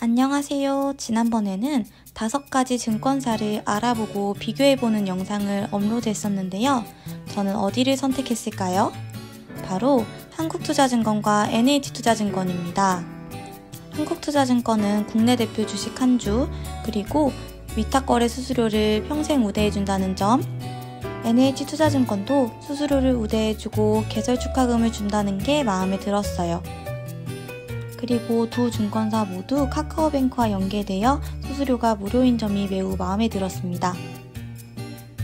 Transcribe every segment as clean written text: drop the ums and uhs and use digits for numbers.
안녕하세요. 지난번에는 5가지 증권사를 알아보고 비교해보는 영상을 업로드했었는데요. 저는 어디를 선택했을까요? 바로 한국투자증권과 NH투자증권입니다. 한국투자증권은 국내 대표 주식 한 주, 그리고 위탁거래 수수료를 평생 우대해준다는 점, NH투자증권도 수수료를 우대해주고 개설 축하금을 준다는 게 마음에 들었어요. 그리고 두 증권사 모두 카카오뱅크와 연계되어 수수료가 무료인 점이 매우 마음에 들었습니다.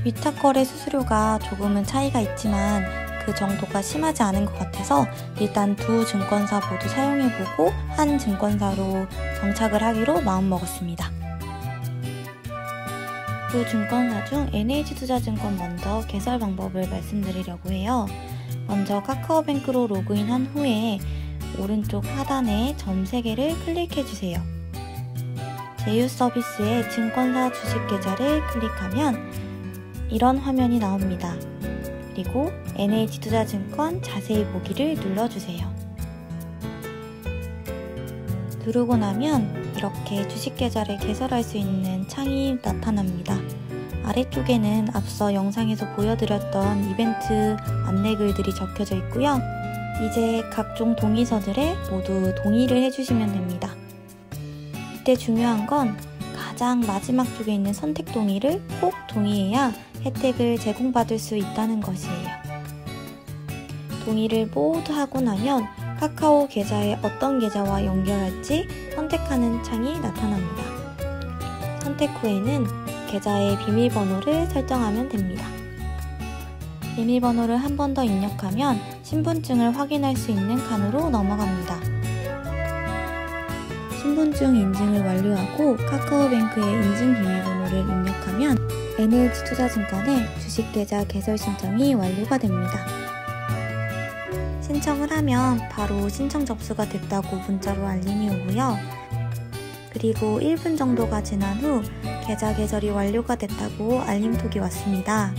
위탁거래 수수료가 조금은 차이가 있지만 그 정도가 심하지 않은 것 같아서 일단 두 증권사 모두 사용해보고 한 증권사로 정착을 하기로 마음먹었습니다. 두 증권사 중 NH투자증권 먼저 개설 방법을 말씀드리려고 해요. 먼저 카카오뱅크로 로그인한 후에 오른쪽 하단에 점 3개를 클릭해주세요. 제휴 서비스의 증권사 주식 계좌를 클릭하면 이런 화면이 나옵니다. 그리고 NH투자증권 자세히 보기를 눌러주세요. 누르고 나면 이렇게 주식 계좌를 개설할 수 있는 창이 나타납니다. 아래쪽에는 앞서 영상에서 보여드렸던 이벤트 안내글들이 적혀져 있고요. 이제 각종 동의서들에 모두 동의를 해주시면 됩니다. 이때 중요한 건 가장 마지막 쪽에 있는 선택 동의를 꼭 동의해야 혜택을 제공받을 수 있다는 것이에요. 동의를 모두 하고 나면 카카오 계좌에 어떤 계좌와 연결할지 선택하는 창이 나타납니다. 선택 후에는 계좌의 비밀번호를 설정하면 됩니다. 비밀번호를 한 번 더 입력하면 신분증을 확인할 수 있는 칸으로 넘어갑니다. 신분증 인증을 완료하고 카카오뱅크의 인증 비밀번호를 입력하면 NH투자증권의 주식계좌 개설 신청이 완료가 됩니다. 신청을 하면 바로 신청 접수가 됐다고 문자로 알림이 오고요. 그리고 1분 정도가 지난 후 계좌 개설이 완료가 됐다고 알림톡이 왔습니다.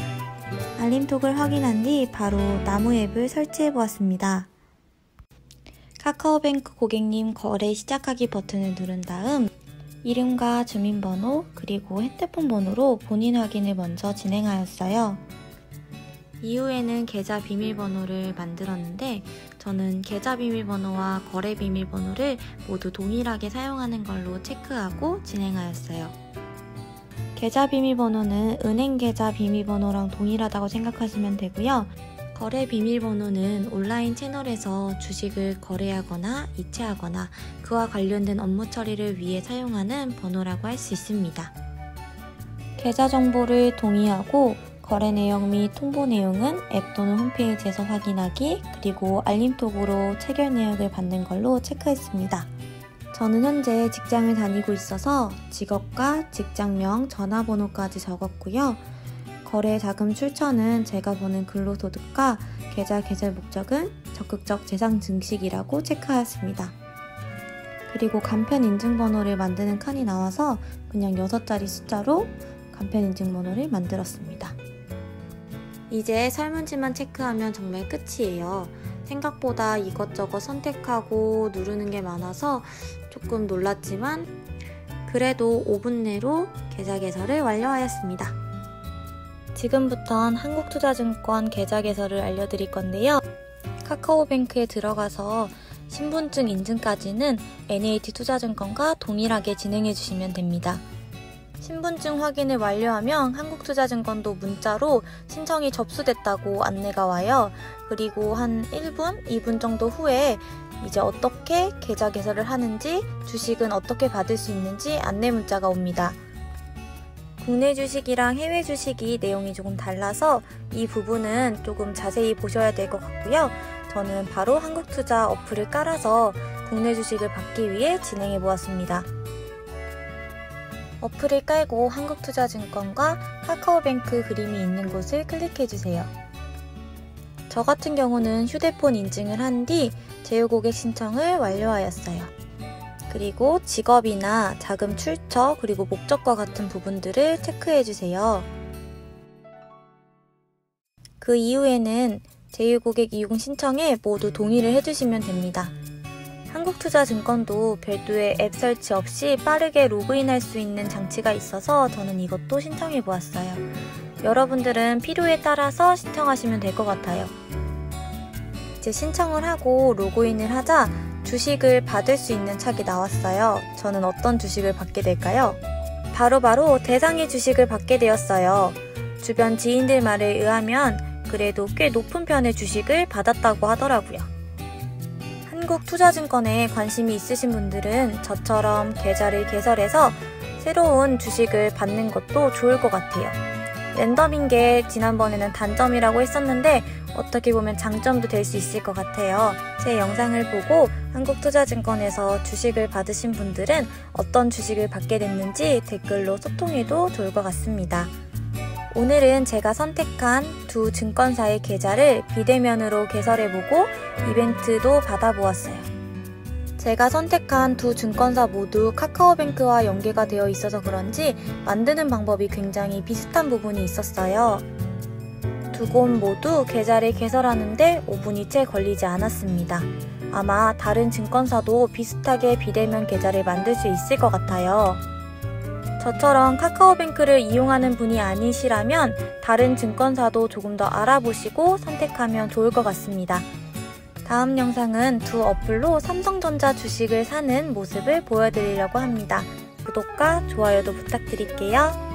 알림톡을 확인한 뒤 바로 나무 앱을 설치해 보았습니다. 카카오뱅크 고객님 거래 시작하기 버튼을 누른 다음 이름과 주민번호 그리고 핸드폰 번호로 본인 확인을 먼저 진행하였어요. 이후에는 계좌 비밀번호를 만들었는데 저는 계좌 비밀번호와 거래 비밀번호를 모두 동일하게 사용하는 걸로 체크하고 진행하였어요. 계좌 비밀번호는 은행 계좌 비밀번호랑 동일하다고 생각하시면 되고요. 거래 비밀번호는 온라인 채널에서 주식을 거래하거나 이체하거나 그와 관련된 업무 처리를 위해 사용하는 번호라고 할 수 있습니다. 계좌 정보를 동의하고 거래 내용 및 통보 내용은 앱 또는 홈페이지에서 확인하기, 그리고 알림톡으로 체결 내역을 받는 걸로 체크했습니다. 저는 현재 직장을 다니고 있어서 직업과 직장명, 전화번호까지 적었고요. 거래 자금 출처는 제가 버는 근로소득과 계좌 개설 목적은 적극적 재산 증식이라고 체크하였습니다. 그리고 간편 인증번호를 만드는 칸이 나와서 그냥 6자리 숫자로 간편 인증번호를 만들었습니다. 이제 설문지만 체크하면 정말 끝이에요. 생각보다 이것저것 선택하고 누르는 게 많아서 조금 놀랐지만 그래도 5분 내로 계좌 개설을 완료하였습니다. 지금부턴 한국투자증권 계좌 개설을 알려드릴 건데요. 카카오뱅크에 들어가서 신분증 인증까지는 NH투자증권과 동일하게 진행해 주시면 됩니다. 신분증 확인을 완료하면 한국투자증권도 문자로 신청이 접수됐다고 안내가 와요. 그리고 한 1분, 2분 정도 후에 이제 어떻게 계좌 개설을 하는지, 주식은 어떻게 받을 수 있는지 안내 문자가 옵니다. 국내 주식이랑 해외 주식이 내용이 조금 달라서 이 부분은 조금 자세히 보셔야 될 것 같고요. 저는 바로 한국투자 어플을 깔아서 국내 주식을 받기 위해 진행해 보았습니다. 어플을 깔고 한국투자증권과 카카오뱅크 그림이 있는 곳을 클릭해주세요. 저 같은 경우는 휴대폰 인증을 한 뒤 제휴 고객 신청을 완료하였어요. 그리고 직업이나 자금 출처 그리고 목적과 같은 부분들을 체크해주세요. 그 이후에는 제휴 고객 이용 신청에 모두 동의를 해주시면 됩니다. 한국투자증권도 별도의 앱 설치 없이 빠르게 로그인할 수 있는 장치가 있어서 저는 이것도 신청해 보았어요. 여러분들은 필요에 따라서 신청하시면 될 것 같아요. 이제 신청을 하고 로그인을 하자 주식을 받을 수 있는 창이 나왔어요. 저는 어떤 주식을 받게 될까요? 바로 대상의 주식을 받게 되었어요. 주변 지인들 말에 의하면 그래도 꽤 높은 편의 주식을 받았다고 하더라고요. 한국투자증권에 관심이 있으신 분들은 저처럼 계좌를 개설해서 새로운 주식을 받는 것도 좋을 것 같아요. 랜덤인 게 지난번에는 단점이라고 했었는데 어떻게 보면 장점도 될 수 있을 것 같아요. 제 영상을 보고 한국투자증권에서 주식을 받으신 분들은 어떤 주식을 받게 됐는지 댓글로 소통해도 좋을 것 같습니다. 오늘은 제가 선택한 두 증권사의 계좌를 비대면으로 개설해보고 이벤트도 받아보았어요. 제가 선택한 두 증권사 모두 카카오뱅크와 연계가 되어 있어서 그런지 만드는 방법이 굉장히 비슷한 부분이 있었어요. 두 곳 모두 계좌를 개설하는데 5분이 채 걸리지 않았습니다. 아마 다른 증권사도 비슷하게 비대면 계좌를 만들 수 있을 것 같아요. 저처럼 카카오뱅크를 이용하는 분이 아니시라면 다른 증권사도 조금 더 알아보시고 선택하면 좋을 것 같습니다. 다음 영상은 두 어플로 삼성전자 주식을 사는 모습을 보여드리려고 합니다. 구독과 좋아요도 부탁드릴게요.